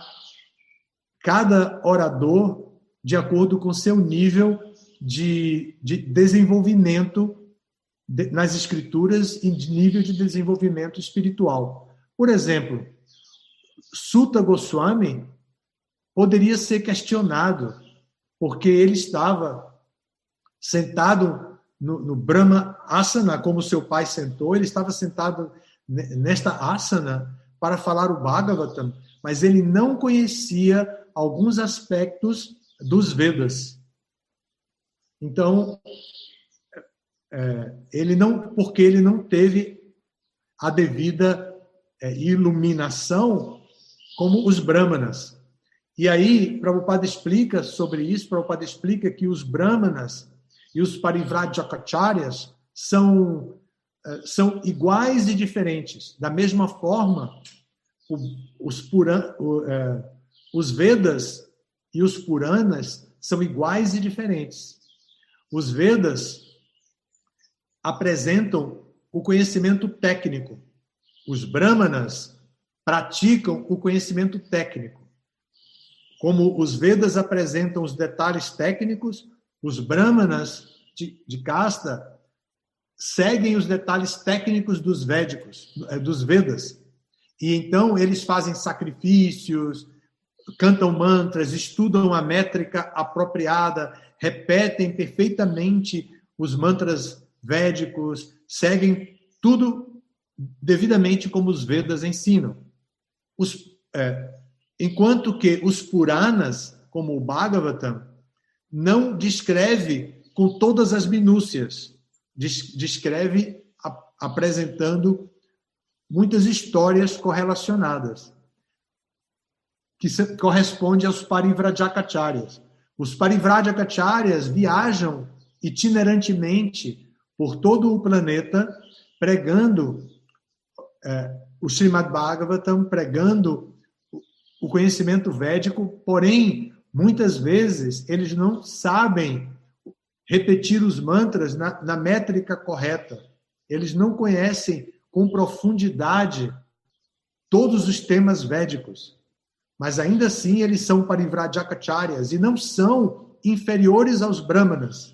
cada orador de acordo com seu nível de desenvolvimento nas escrituras e de nível de desenvolvimento espiritual. Por exemplo, Sutta Goswami poderia ser questionado porque ele estava sentado no Brahma Asana, como seu pai sentou. Ele estava sentado nesta asana para falar o Bhagavatam, mas ele não conhecia alguns aspectos dos Vedas. Então, porque ele não teve a devida iluminação como os Brahmanas. E aí, Prabhupada explica sobre isso. Prabhupada explica que os Brahmanas e os Parivrajakacharyas são iguais e diferentes. Da mesma forma, os Vedas e os Puranas são iguais e diferentes. Os Vedas apresentam o conhecimento técnico. Os Brahmanas praticam o conhecimento técnico. Como os Vedas apresentam os detalhes técnicos, os Brahmanas de casta seguem os detalhes técnicos dos Vedas. E então eles fazem sacrifícios, cantam mantras, estudam a métrica apropriada, repetem perfeitamente os mantras védicos, seguem tudo devidamente como os Vedas ensinam. Enquanto que os Puranas, como o Bhagavatam, não descreve com todas as minúcias, descreve apresentando muitas histórias correlacionadas, que corresponde aos Parivrajakacharyas. Os Parivrajakacharyas viajam itinerantemente por todo o planeta, pregando o Srimad Bhagavatam, pregando o conhecimento védico, porém, muitas vezes, eles não sabem repetir os mantras na métrica correta. Eles não conhecem com profundidade todos os temas védicos. Mas ainda assim eles são Parivrajakacharyas e não são inferiores aos Brahmanas.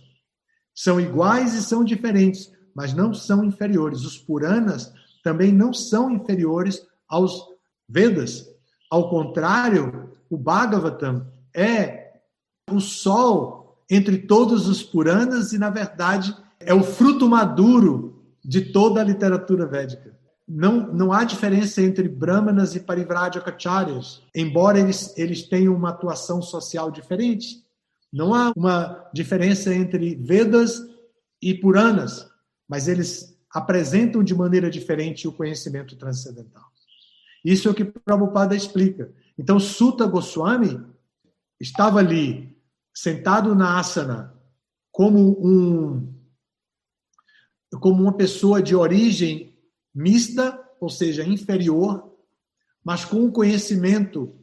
São iguais e são diferentes, mas não são inferiores. Os Puranas também não são inferiores aos Vedas. Ao contrário, o Bhagavatam é o sol entre todos os Puranas e, na verdade, é o fruto maduro de toda a literatura védica. Não há diferença entre Brahmanas e Parivrajakacharyas, embora eles tenham uma atuação social diferente. Não há uma diferença entre Vedas e Puranas, mas eles apresentam de maneira diferente o conhecimento transcendental. Isso é o que Prabhupada explica. Então, Sutta Goswami estava ali, sentado na asana, como uma pessoa de origem mista, ou seja, inferior, mas com um conhecimento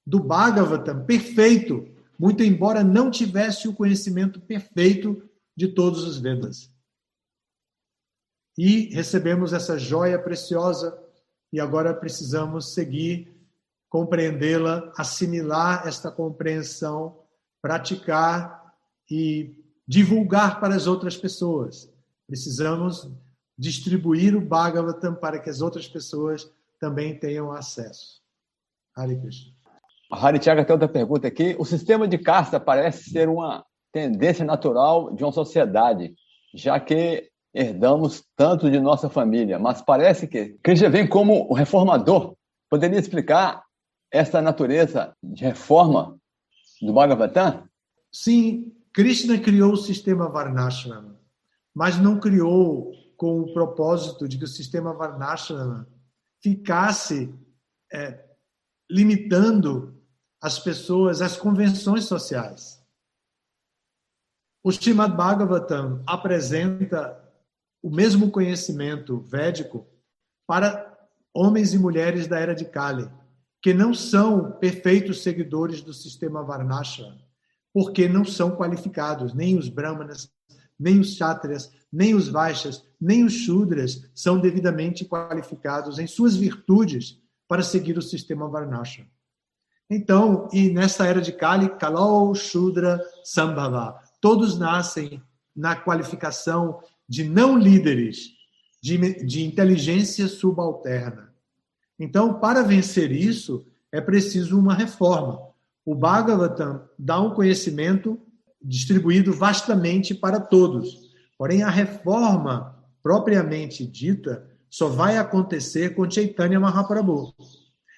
do Bhagavatam perfeito, muito embora não tivesse o conhecimento perfeito de todos os Vedas. E recebemos essa joia preciosa e agora precisamos seguir, compreendê-la, assimilar esta compreensão, praticar e divulgar para as outras pessoas. Precisamos distribuir o Bhagavatam para que as outras pessoas também tenham acesso. Hare Krishna. Hari Tiaga tem outra pergunta aqui. O sistema de casta parece ser uma tendência natural de uma sociedade, já que herdamos tanto de nossa família, mas parece que Krishna vem como um reformador. Poderia explicar essa natureza de reforma do Bhagavatam? Sim, Krishna criou o sistema Varnashrama, mas não criou com o propósito de que o sistema Varnashrama ficasse limitando as pessoas às convenções sociais. O Srimad Bhagavatam apresenta o mesmo conhecimento védico para homens e mulheres da era de Kali, que não são perfeitos seguidores do sistema Varnashrama, porque não são qualificados, nem os Brahmanas, nem os Kshatriyas, nem os Vaishyas, nem os Shudras são devidamente qualificados em suas virtudes para seguir o sistema Varnashrama. Então, e nessa era de Kali, Kalo Shudra Sambhava, todos nascem na qualificação de não líderes, de inteligência subalterna. Então, para vencer isso, é preciso uma reforma. O Bhagavatam dá um conhecimento distribuído vastamente para todos. Porém, a reforma propriamente dita só vai acontecer com Chaitanya Mahaprabhu.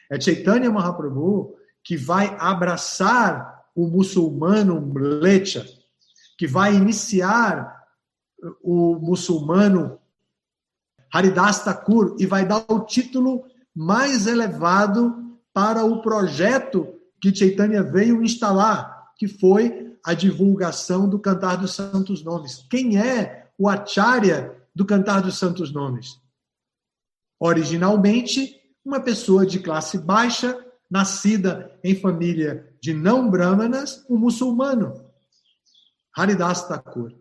É Chaitanya Mahaprabhu que vai abraçar o muçulmano mlecha, que vai iniciar o muçulmano Haridas Thakur e vai dar o título mais elevado para o projeto que Chaitanya veio instalar, que foi a divulgação do Cantar dos Santos Nomes. Quem é o Acharya do Cantar dos Santos Nomes? Originalmente, uma pessoa de classe baixa, nascida em família de não brahmanas, um muçulmano, Haridas Thakur.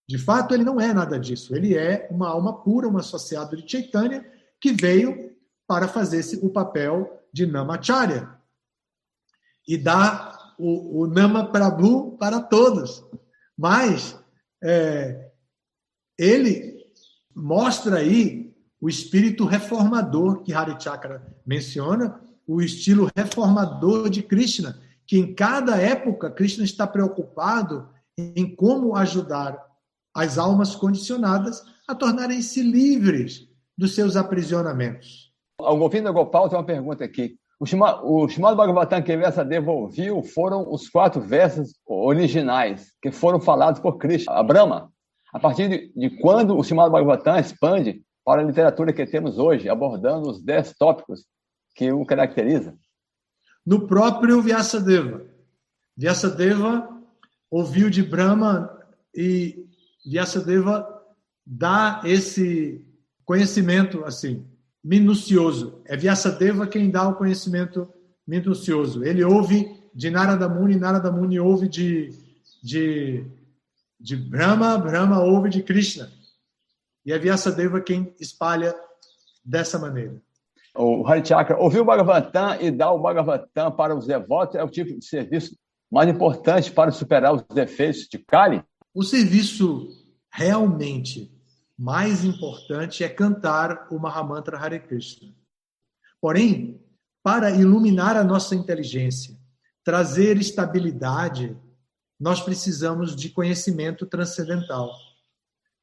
De fato, ele não é nada disso. Ele é uma alma pura, um associado de Chaitanya, que veio para fazer o papel de Namacharya e dar o Nama Prabhu para todos. Mas ele mostra aí o espírito reformador que Harichakra menciona, o estilo reformador de Krishna, que em cada época Krishna está preocupado em como ajudar as almas condicionadas a tornarem-se livres dos seus aprisionamentos. O Govinda Gopal tem uma pergunta aqui. O Srimad Bhagavatam que Vyasadeva ouviu foram os 4 versos originais que foram falados por Krishna, a Brahma. A partir de quando o Srimad Bhagavatam expande para a literatura que temos hoje, abordando os 10 tópicos que o caracteriza? No próprio Vyasadeva. Vyasadeva ouviu de Brahma e Vyasadeva dá esse conhecimento assim, minucioso. É Vyasadeva quem dá o conhecimento minucioso. Ele ouve de Narada Muni, Narada Muni ouve de Brahma, Brahma ouve de Krishna. E é Vyasadeva quem espalha dessa maneira. O Harichakra, ouvir o Bhagavatam e dar o Bhagavatam para os devotos é o tipo de serviço mais importante para superar os defeitos de Kali? O serviço realmente mais importante é cantar o Mahamantra Hare Krishna. Porém, para iluminar a nossa inteligência, trazer estabilidade, nós precisamos de conhecimento transcendental.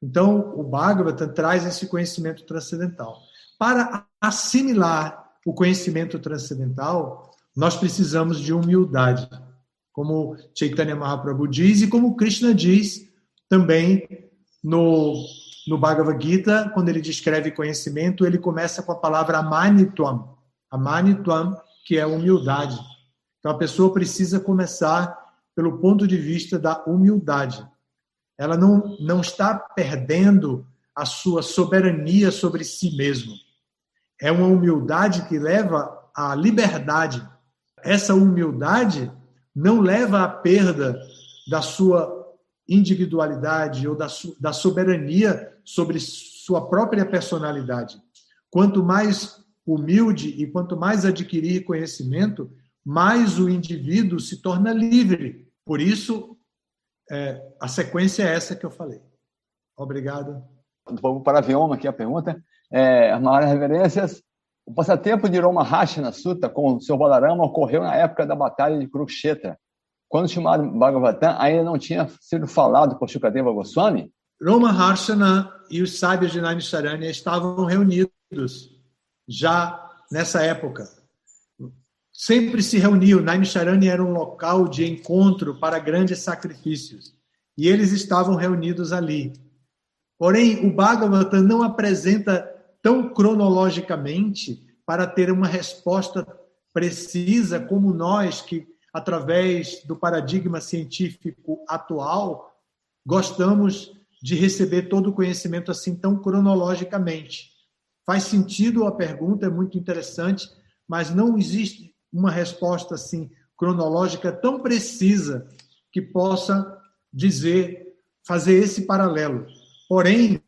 Então, o Bhagavatam traz esse conhecimento transcendental. Para assimilar o conhecimento transcendental, nós precisamos de humildade. Como Chaitanya Mahaprabhu diz e como Krishna diz também no Bhagavad Gita, quando ele descreve conhecimento, ele começa com a palavra amanitvam. Amanitvam, que é humildade. Então, a pessoa precisa começar pelo ponto de vista da humildade. Ela não está perdendo a sua soberania sobre si mesmo. É uma humildade que leva à liberdade. Essa humildade não leva à perda da sua individualidade ou da soberania sobre sua própria personalidade. Quanto mais humilde e quanto mais adquirir conhecimento, mais o indivíduo se torna livre. Por isso, a sequência é essa que eu falei. Obrigado. Vamos para a Vyoma aqui a pergunta. Maiores reverências. O passatempo de Roma Harshana Sutta com o Sr. Balarama ocorreu na época da Batalha de Kurukshetra, quando o chamado Bhagavatam ainda não tinha sido falado por Shukadeva Goswami. Roma Harshana e os sábios de Naimisharanya estavam reunidos já nessa época. Sempre se reuniam. Naimisharanya era um local de encontro para grandes sacrifícios. E eles estavam reunidos ali. Porém, o Bhagavatam não apresenta tão cronologicamente para ter uma resposta precisa como nós, que através do paradigma científico atual, gostamos de receber todo o conhecimento assim tão cronologicamente. Faz sentido a pergunta, é muito interessante, mas não existe uma resposta assim cronológica tão precisa que possa fazer esse paralelo. Porém,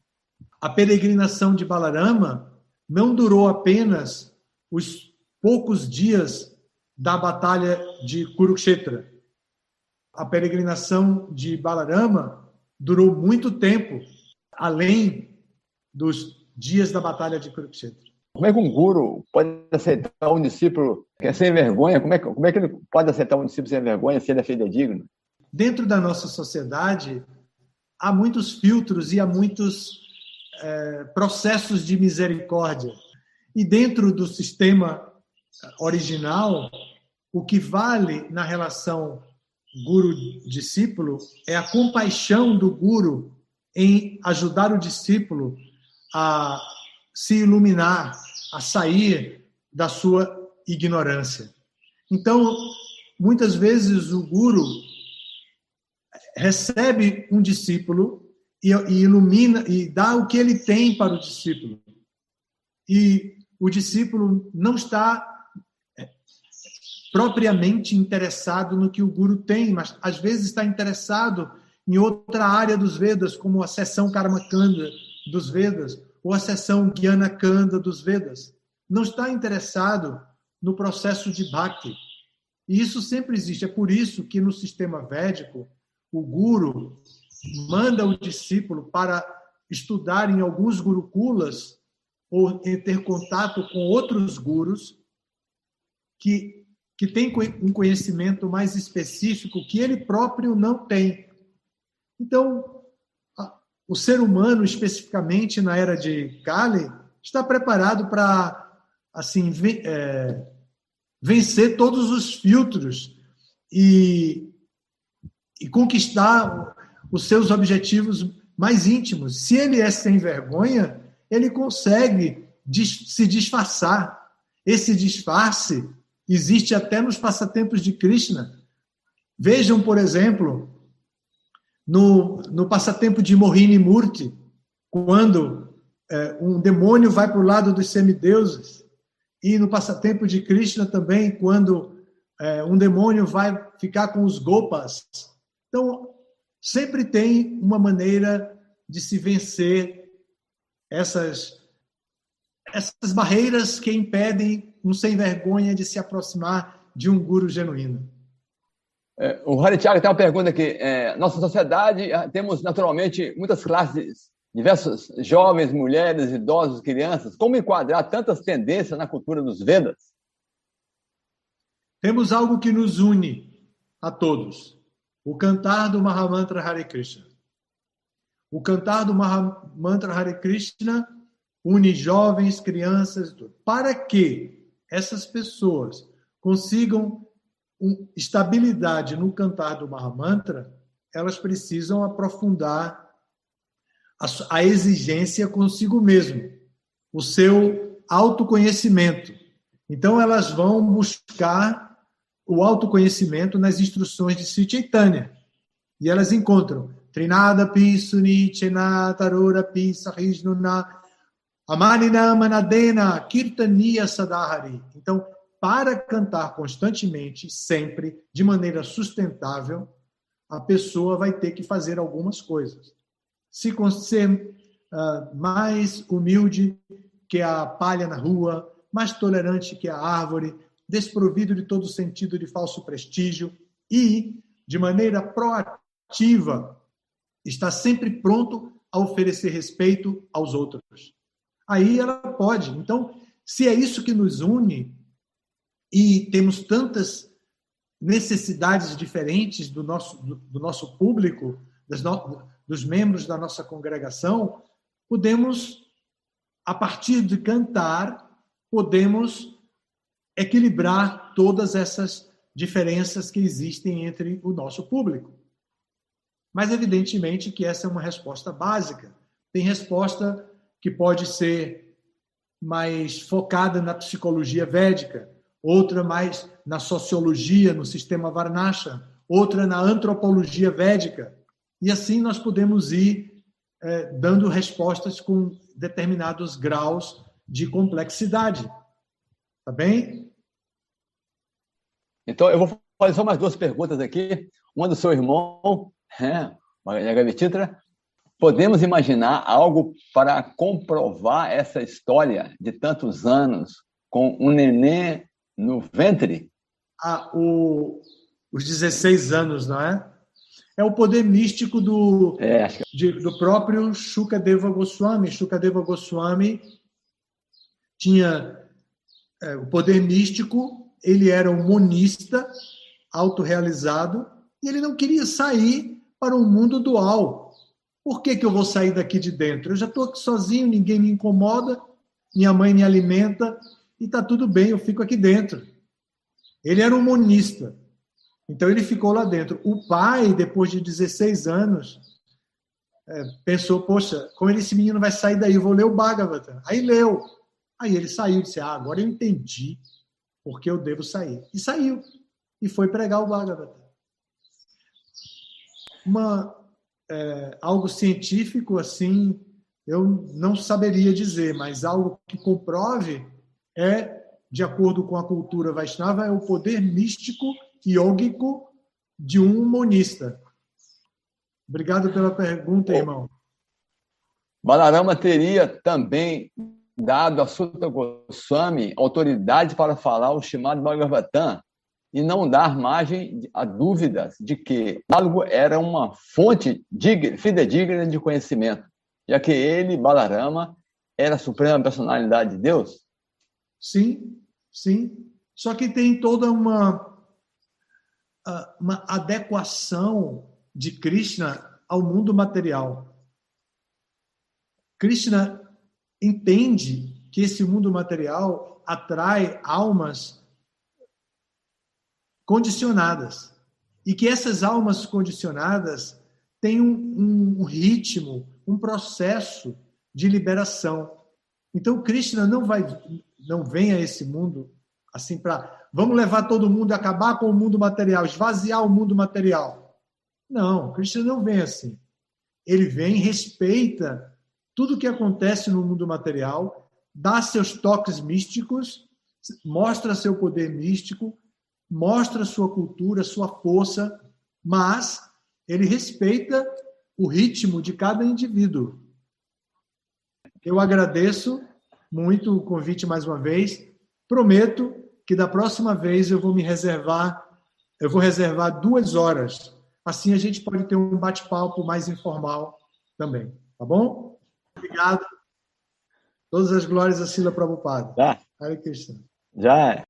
a peregrinação de Balarama não durou apenas os poucos dias da batalha de Kurukshetra. A peregrinação de Balarama durou muito tempo, além dos dias da batalha de Kurukshetra. Como é que um guru pode aceitar um discípulo que é sem vergonha? Como é que ele pode aceitar um discípulo sem vergonha se ele é fidedigno? Dentro da nossa sociedade, há muitos filtros e há muitos processos de misericórdia. E dentro do sistema original, o que vale na relação guru-discípulo é a compaixão do guru em ajudar o discípulo a se iluminar, a sair da sua ignorância. Então, muitas vezes o guru recebe um discípulo e ilumina e dá o que ele tem para o discípulo. E o discípulo não está propriamente interessado no que o guru tem, mas às vezes está interessado em outra área dos Vedas, como a seção Karmakanda dos Vedas, ou a seção Gyanakanda dos Vedas. não está interessado no processo de bhakti. E isso sempre existe. É por isso que no sistema védico, o guru manda o discípulo para estudar em alguns gurukulas ou ter contato com outros gurus que têm um conhecimento mais específico que ele próprio não tem. Então, o ser humano, especificamente na era de Kali, está preparado para assim, vencer todos os filtros e conquistar os seus objetivos mais íntimos. Se ele é sem vergonha, ele consegue se disfarçar. Esse disfarce existe até nos passatempos de Krishna. Vejam, por exemplo, no passatempo de Mohini Murti, quando um demônio vai para o lado dos semideuses, e no passatempo de Krishna também, quando um demônio vai ficar com os gopas. Então, sempre tem uma maneira de se vencer essas barreiras que impedem um sem vergonha de se aproximar de um guru genuíno. O Hari Thiago tem uma pergunta aqui. Nossa sociedade, temos naturalmente muitas classes, diversos jovens, mulheres, idosos, crianças. Como enquadrar tantas tendências na cultura dos Vedas? Temos algo que nos une a todos. O cantar do Mahamantra Hare Krishna. O cantar do Mahamantra Hare Krishna une jovens, crianças, tudo. Para que essas pessoas consigam estabilidade no cantar do Mahamantra, elas precisam aprofundar a exigência consigo mesmo, o seu autoconhecimento. Então, elas vão buscar o autoconhecimento nas instruções de Sri Chaitanya. E elas encontram Trinada pi suni chena tarora pi sahisnuna amanina manadena kirtaniya sadahari. Então, para cantar constantemente, sempre, de maneira sustentável, a pessoa vai ter que fazer algumas coisas. Se ser mais humilde que a palha na rua, mais tolerante que a árvore, desprovido de todo sentido de falso prestígio e, de maneira proativa, está sempre pronto a oferecer respeito aos outros. Aí ela pode. Então, se é isso que nos une e temos tantas necessidades diferentes do nosso público, dos membros da nossa congregação, podemos, a partir de cantar, podemos equilibrar todas essas diferenças que existem entre o nosso público. Mas, evidentemente, que essa é uma resposta básica. Tem resposta que pode ser mais focada na psicologia védica, outra mais na sociologia, no sistema Varnashram, outra na antropologia védica. E assim nós podemos ir dando respostas com determinados graus de complexidade. Tá bem? Então, eu vou fazer só mais duas perguntas aqui. Uma do seu irmão, Gavititra. Podemos imaginar algo para comprovar essa história de tantos anos com um neném no ventre? Os 16 anos, não é? É o poder místico do próprio Shukadeva Goswami. Shukadeva Goswami tinha o poder místico, ele era um monista autorrealizado e ele não queria sair para um mundo dual. Por que eu vou sair daqui de dentro? Eu já estou aqui sozinho, ninguém me incomoda, minha mãe me alimenta e está tudo bem, eu fico aqui dentro. Ele era um monista. Então, ele ficou lá dentro. O pai, depois de 16 anos, pensou, poxa, como esse menino vai sair daí? Eu vou ler o Bhagavatam. Aí leu. Aí ele saiu e disse, agora eu entendi porque eu devo sair. E saiu. E foi pregar o Bhagavatam. Algo científico, assim, eu não saberia dizer, mas algo que comprove de acordo com a cultura Vaishnava, é o poder místico yógico de um monista. Obrigado pela pergunta, irmão. Balarama teria também dado a Sutta Goswami autoridade para falar o Śrīmad Bhagavatam e não dar margem a dúvidas de que algo era uma fonte fidedigna de conhecimento, já que ele, Balarama, era a suprema personalidade de Deus? Sim, sim. Só que tem toda uma adequação de Krishna ao mundo material. Krishna entende que esse mundo material atrai almas condicionadas e que essas almas condicionadas têm um ritmo, um processo de liberação. Então, Krishna não vem a esse mundo assim para vamos levar todo mundo a acabar com o mundo material, esvaziar o mundo material. Não, Krishna não vem assim. Ele vem, respeita tudo o que acontece no mundo material, dá seus toques místicos, mostra seu poder místico, mostra sua cultura, sua força, mas ele respeita o ritmo de cada indivíduo. Eu agradeço muito o convite mais uma vez. Prometo que da próxima vez eu vou reservar 2 horas. Assim a gente pode ter um bate-papo mais informal também. Tá bom? Obrigado. Todas as glórias a Srila Prabhupada. Já. Hare Krishna. Já é.